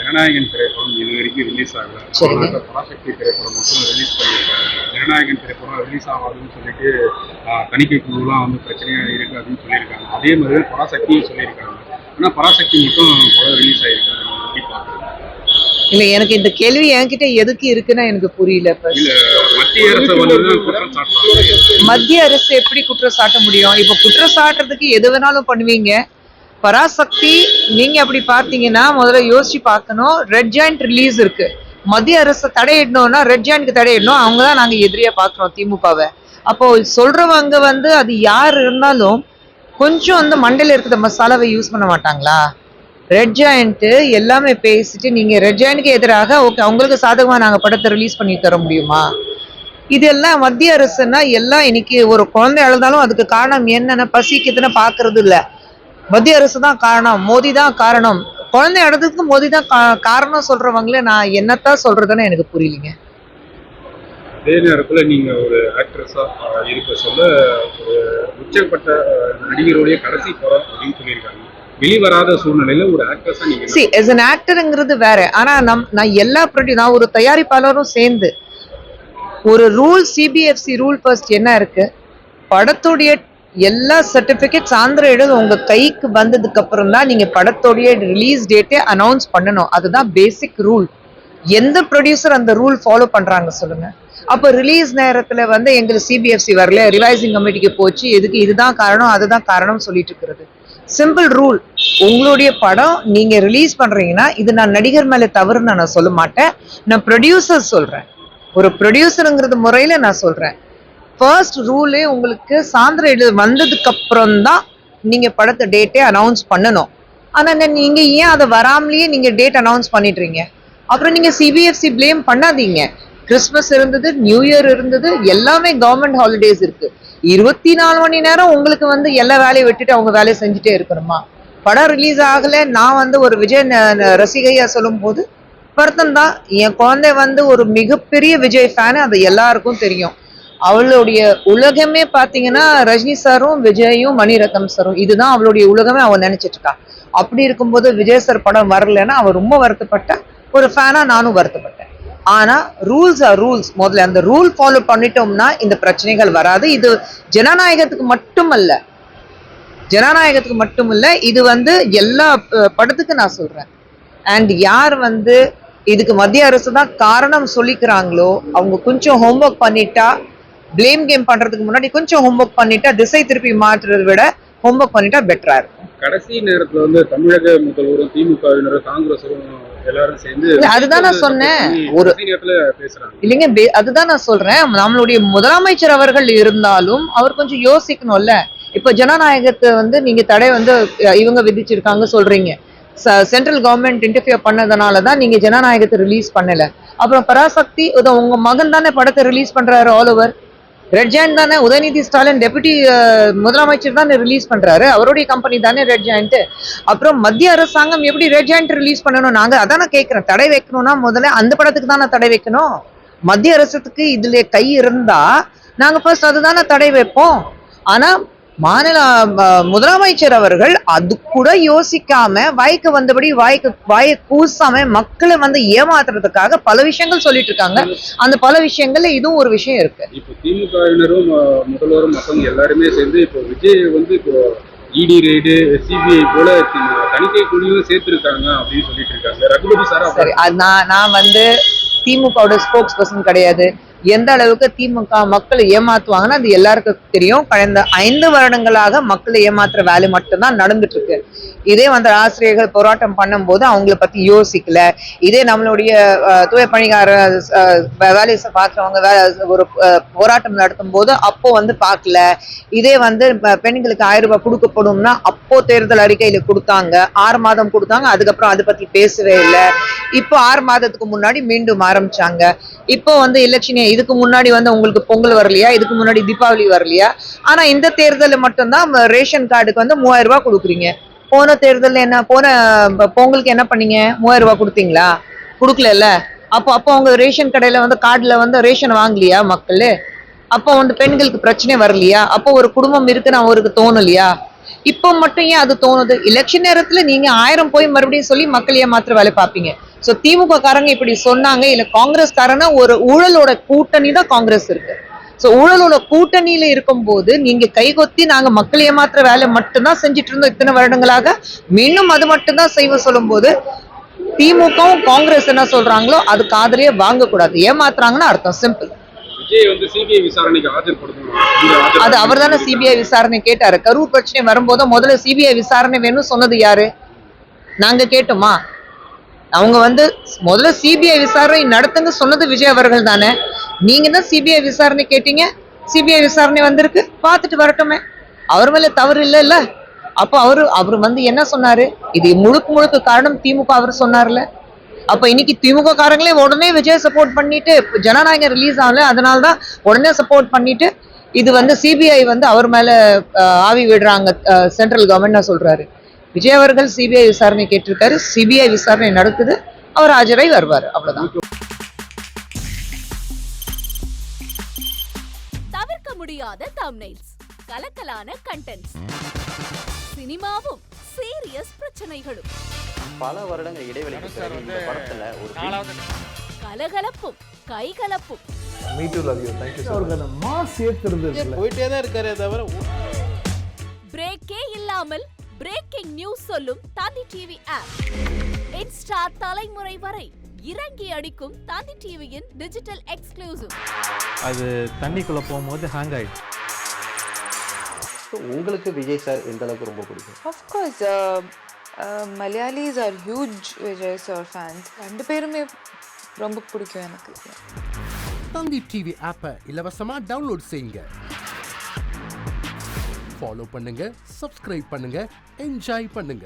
ஜனநாயகன் திரைப்படம் இது வரைக்கும் ரிலீஸ் ஆகல. பராசக்தி திரைப்படம் மட்டும் ரிலீஸ் பண்ணியிருக்காங்க. ஜனநாயகன் திரைப்படம் ரிலீஸ் ஆகாதுன்னு சொல்லிட்டு தணிக்கை குழுலாம் வந்து பிரச்சனையா இருக்கு அப்படின்னு சொல்லியிருக்காங்க. அதே மாதிரி பராசக்தியும் சொல்லியிருக்காங்க. ஆனா பராசக்தி மட்டும் படம் ரிலீஸ் ஆயிருக்கு. எப்படி பாக்குறது? இல்ல, எனக்கு இந்த கேள்வி என்கிட்ட எதுக்கு இருக்குன்னா எனக்கு புரியல. மத்திய அரசு வந்து குற்றம் சாட்டுறாங்க. மத்திய அரசு எப்படி குற்றம் சாட்ட முடியும்? இப்ப குற்றம் சாட்டுறதுக்கு எது வேணாலும் பண்ணுவீங்க. பராசக்தி நீங்க அப்படி பார்த்தீங்கன்னா முதல்ல யோசிச்சு பார்க்கணும். ரெட் ஜாயிண்ட் ரிலீஸ் இருக்கு. மத்திய அரசு தடையிடணும்னா ரெட் ஜாயிண்ட்க்கு தடையிடணும். அவங்கதான் நாங்க எதிரியா பாக்குறோம் திமுகவை. அப்போ சொல்றவங்க வந்து அது யார் இருந்தாலும் கொஞ்சம் வந்து மண்டையில இருக்கிற மசாலாவை யூஸ் பண்ண மாட்டாங்களா? ரெட் ஜாயிண்ட் எல்லாமே பேசிட்டு நீங்க ரெட் ஜாயிண்ட்க்கு எதிராக ஓகே அவங்களுக்கு சாதகமா நாங்க படத்தை ரிலீஸ் பண்ணி தர முடியுமா? இதெல்லாம் மத்திய அரசுன்னா எல்லாம் இன்னைக்கு ஒரு குழந்தை அழுதாலும் அதுக்கு காரணம் என்னன்னு பசிக்குதுன்னு பாக்குறது இல்ல. மத்திய அரசு தான் காரணம், மோடி தான் காரணம். குழந்தை அழுதுக்கு மோடி தான் காரணம் சொல்றவங்களே நான் என்னத்தான் சொல்றதுன்னு எனக்கு புரியலீங்க. அதே நேரத்துல நீங்க ஒரு ஆக்ட்ரஸா இருக்க சொல்ல ஒரு உச்சப்பட்ட நடிகருடைய கடைசி படம் அப்படின்னு சொல்லியிருக்காங்க. வெளிவராத சூழ்நிலையில ஒரு ஆக்ட்ரஸா நீங்க as an actorங்கிறது வேற. ஆனா நான் எல்லா நான் ஒரு தயாரிப்பாளரும் சேர்ந்து ஒரு ரூல், சிபிஎஃப்சி ரூல் ஃபர்ஸ்ட் என்ன இருக்கு, படத்துடைய எல்லா சர்டிபிகேட்ஸ் ஆந்திர உங்க கைக்கு வந்ததுக்கு அப்புறம் தான் நீங்க படத்தோடைய ரிலீஸ் டேட்டே அனௌன்ஸ் பண்ணணும். அதுதான் பேசிக் ரூல். எந்த ப்ரொடியூசர் அந்த ரூல் ஃபாலோ பண்றாங்க சொல்லுங்க? அப்ப ரிலீஸ் நேரத்துல வந்து எங்களுக்கு சிபிஎஃப்சி வரல, ரிவைசிங் கமிட்டிக்கு போச்சு, எதுக்கு இதுதான் காரணம் அதுதான் காரணம் சொல்லிட்டு இருக்கிறது. Simple rule. உங்களுடைய படம் நீங்க ரிலீஸ் பண்றீங்கன்னா இது நான் நடிகர் மேல தவறுன்னு நான் சொல்ல மாட்டேன். நான் ப்ரொடியூசர் சொல்றேன். ஒரு ப்ரொடியூசருங்கிறது முறையில நான் சொல்றேன். ஃபர்ஸ்ட் ரூலே உங்களுக்கு சாந்திர வந்ததுக்கு அப்புறம் தான் நீங்க படத்தை டேட்டே அனௌன்ஸ் பண்ணணும். ஆனா நீங்க ஏன் அதை வராமலேயே நீங்க டேட் அனௌன்ஸ் பண்ணிடுறீங்க? அப்புறம் நீங்க சிபிஎஃப்சி பிளேம் பண்ணாதீங்க. கிறிஸ்மஸ் இருந்தது, நியூ இயர் இருந்தது, எல்லாமே கவர்மெண்ட் ஹாலிடேஸ் இருக்கு. 24 மணி நேரம் உங்களுக்கு வந்து எல்லா வேலையை விட்டுட்டு அவங்க வேலையை செஞ்சுட்டே இருக்கணுமா? படம் ரிலீஸ் ஆகல. நான் வந்து ஒரு விஜய் ரசிகையா சொல்லும் போது வருத்தம் தான். என் குழந்தை வந்து ஒரு மிகப்பெரிய விஜய் ஃபேனு, அது எல்லாருக்கும் தெரியும். அவளுடைய உலகமே பாத்தீங்கன்னா ரஜினி சாரும் விஜயும் மணிரத்னம் சாரும், இதுதான் அவளுடைய உலகமே அவ நினைச்சிட்டு இருக்கா. அப்படி இருக்கும்போது விஜய் சார் படம் வரலன்னா அவ ரொம்ப வருத்தப்பட்ட. ஒரு ஃபேனா நானும் வருத்தப்பட்டேன். ஆனா ரூல்ஸ் ஆர் ரூல்ஸ். முதல்ல அந்த ரூல் ஃபாலோ பண்ணிட்டோம்னா இந்த பிரச்சனைகள் வராது. இது ஜனநாயகத்துக்கு மட்டுமல்ல, ஜனநாயகத்துக்கு மட்டும் இல்ல, இது வந்து எல்லா படத்துக்கு நான் சொல்றேன். அண்ட் யார் வந்து இதுக்கு மத்திய அரசு தான் காரணம் சொல்லிக்கிறாங்களோ அவங்க கொஞ்சம் ஹோம்ஒர்க் பண்ணிட்டா, பிளேம் கேம் பண்றதுக்கு முன்னாடி கொஞ்சம் ஹோம்ஒர்க் பண்ணிட்டா, திசை திருப்பி மாற்றுறதை விட ஹோம்ஒர்க் பண்ணிட்டா பெட்டரா இருக்கும். கடைசி நேரத்துல வந்து தமிழக முதல்வரும் திமுகவினரும் காங்கிரஸரும் எல்லாரும் சேர்ந்து அதுதான் நான் சொன்னேன். ஒரு இல்லைங்க, அதுதான் நான் சொல்றேன். நம்மளுடைய முதலமைச்சர் அவர்கள் இருந்தாலும் அவர் கொஞ்சம் யோசிக்கணும்ல. இப்ப ஜனநாயகத்தை வந்து நீங்க தடை வந்து இவங்க விதிச்சிருக்காங்க சொல்றீங்க. சென்ட்ரல் கவர்மெண்ட் இன்டர்ஃபியர் பண்ணதுனாலதான் நீங்க ஜனநாயகத்தை ரிலீஸ் பண்ணல. அப்புறம் பராசக்தி உங்க மகன் தானே படத்தை ரிலீஸ் பண்றாரு ஆல் ஓவர். ரெட் ஜாயிண்ட் தானே உதயநிதி ஸ்டாலின் டெபுட்டி முதலமைச்சர் தானே ரிலீஸ் பண்றாரு. அவருடைய கம்பெனி தானே ரெட் ஜாயிண்ட். அப்புறம் மத்திய அரசாங்கம் எப்படி ரெட் ஜாயிண்ட் ரிலீஸ் பண்ணணும்? நாங்க அதான கேட்கிறோம். தடை வைக்கணும்னா முதல்ல அந்த படத்துக்கு தானே தடை வைக்கணும். மத்திய அரசுக்கு இதுல கை இருந்தா நாங்க ஃபர்ஸ்ட் அதுதானே தடை வைப்போம். ஆனா மாநில முதலமைச்சர் அவர்கள் அது கூட யோசிக்காம வாய்க்கு வந்தபடி வாயை கூசாம மக்களை வந்து ஏமாத்துறதுக்காக பல விஷயங்கள் சொல்லிட்டு இருக்காங்க. அந்த பல விஷயங்கள்ல இதுவும் ஒரு விஷயம் இருக்கு. இப்போ திமுகவினரும் முதல்வரும் மற்றவங்க எல்லாருமே சேர்ந்து இப்போ விஜய் வந்து இப்போ இடி ரைடு, சிபிஐ போல தணிக்கை குழுவும் சேர்த்திருக்காங்க அப்படின்னு சொல்லிட்டு இருக்காங்க. ரகுபதி சார் சரி, நான் வந்து திமுகவோட ஸ்போக்ஸ் பர்சன் கிடையாது. எந்த அளவுக்கு திமுக மக்களை ஏமாத்துவாங்கன்னா அது எல்லாருக்கும் தெரியும். கடந்த 5 வருடங்களாக மக்களை ஏமாத்துற வேலை மட்டும்தான் நடந்துட்டு இருக்கு. இதே வந்து ஆசிரியர்கள் போராட்டம் பண்ணும்போது அவங்கள பத்தி யோசிக்கல. இதே நம்மளுடைய தூய பணிகார வேலையை பாக்குறவங்க ஒரு போராட்டம் நடத்தும் போது அப்போ வந்து பார்க்கல. இதே வந்து பெண்களுக்கு 1000 ரூபாய் கொடுக்கப்படும்னா அப்போ தேர்தல் அறிக்கையில கொடுத்தாங்க. 6 மாதம் கொடுத்தாங்க. அதுக்கப்புறம் அதை பத்தி பேசவே இல்லை. இப்போ 6 மாதத்துக்கு முன்னாடி மீண்டும் ஆரம்பிச்சாங்க. இப்போ வந்து எலெக்ஷன் இதுக்கு முன்னாடி வந்து உங்களுக்கு பொங்கல் வரலையா, இதுக்கு முன்னாடி தீபாவளி வரலையா? ஆனா இந்த தேர்தலில் மட்டும்தான் ரேஷன் கார்டுக்கு வந்து 3000 ரூபாய் கொடுக்குறீங்க. போன தேர்தல் என்ன, போன பொங்கலுக்கு என்ன பண்ணீங்க? 3000 ரூபாய் கொடுத்தீங்களா? கொடுக்கல. அப்போ அவங்க ரேஷன் கடையில வந்து கார்டுல வந்து ரேஷன் வாங்கலையா மக்கள்? அப்போ வந்து பெண்களுக்கு பிரச்சனை வரலையா? அப்போ ஒரு குடும்பம் இருக்குன்னு அவருக்கு தோணலையா? இப்போ மட்டும் ஏன் அது தோணுது? எலெக்ஷன் நேரத்துல நீங்க 1000 போய் மறுபடியும் சொல்லி மக்கள் ஏமாத்துற வேலை பார்ப்பீங்க. சோ திமுக காரங்க இப்படி சொன்னாங்க, இல்ல காங்கிரஸ் காரங்க ஒரு ஊழலோட கூட்டணி தான் காங்கிரஸ் இருக்கு. சோ ஊழலோட கூட்டணியில இருக்கும்போது நீங்க கைகொத்தி நாங்க மக்களை ஏமாத்துற வேலை மட்டும்தான் செஞ்சுட்டு இருந்தோம் இத்தனை வருடங்களாக, மீண்டும் அது மட்டும்தான் செய்வ சொல்லும் போது திமுகவும் காங்கிரஸ் என்ன சொல்றாங்களோ அது காதலியே வாங்க கூடாது. ஏமாத்துறாங்கன்னா அர்த்தம் சிம்பிள். விஜய் வந்து சிபிஐ விசாரணைக்கு ஆஜர்படுத்தணும். அது அவர் தானே சிபிஐ விசாரணை கேட்டாரு. கரூர் பிரச்சனை வரும்போது முதல்ல சிபிஐ விசாரணை வேணும்னு சொன்னது யாரு? நாங்க கேட்டோமா? அவங்க வந்து முதல்ல சிபிஐ விசாரணை நடத்துங்க சொன்னது விஜய் அவர்கள் தானே. நீங்க தான் சிபிஐ விசாரணை கேட்டீங்க, சிபிஐ விசாரணை வந்திருக்கு, பார்த்துட்டு வரட்டுமே. அவர் மேல தவறு இல்ல இல்ல. அப்ப அவரு வந்து என்ன சொன்னாரு? இது முழுக்க காரணம் திமுக அவர் சொன்னார்ல. அப்ப இன்னைக்கு திமுக காரங்களே உடனே விஜய் சப்போர்ட் பண்ணிட்டு ஜனநாயகம் ரிலீஸ் ஆகல, அதனாலதான் உடனே சப்போர்ட் பண்ணிட்டு இது வந்து சிபிஐ வந்து அவர் மேல ஆவி விடுறாங்க சென்ட்ரல் கவர்மெண்ட் சொல்றாரு. விஜய் அவர்கள் சிபிஐ விசாரணை கேட்டிருக்காரு, சிபிஐ விசாரணை நடக்குது, அவர் ஆஜராகி வருவார், அவ்வளவுதான். தவிர்க்க முடியாத தம்ப்நெயில்ஸ், கலக்கலான கண்டென்ட்ஸ், சினிமாவும் சீரியஸ் பிரச்சனைகளும், பல வருடங்கள் இடைவெளிக்கு பிறகு இந்த படத்துல ஒரு கலகலப்பும் கைகலப்பும், போயிட்டே தான் இருக்காரே தவிர பிரேக்கே இல்லாமல் பிரேக்கிங் நியூஸ் சொல்லும் தந்தி டிவி ஆப். இன்ஸ்டா தலைமுறை வரை இறங்கி அடிக்கும் தந்தி டிவியின் டிஜிட்டல் எக்ஸ்க்ளூசிவ். அது தண்ணிக்குள்ள போகும்போது ஹேங் ஆயிடுச்சு. உங்களுக்கு விஜய் சார் எந்த அளவுக்கு ரொம்ப பிடிக்கும்? Of course, Malayalis are huge Vijay sir fans. ரெண்டு பேருமே ரொம்ப பிடிக்கும் எனக்கு. தந்தி டிவி ஆப்பை இலவசமா டவுன்லோட் செய்யுங்க. ஃபாலோ பண்ணுங்க, சப்ஸ்கிரைப் பண்ணுங்க, என்ஜாய் பண்ணுங்க.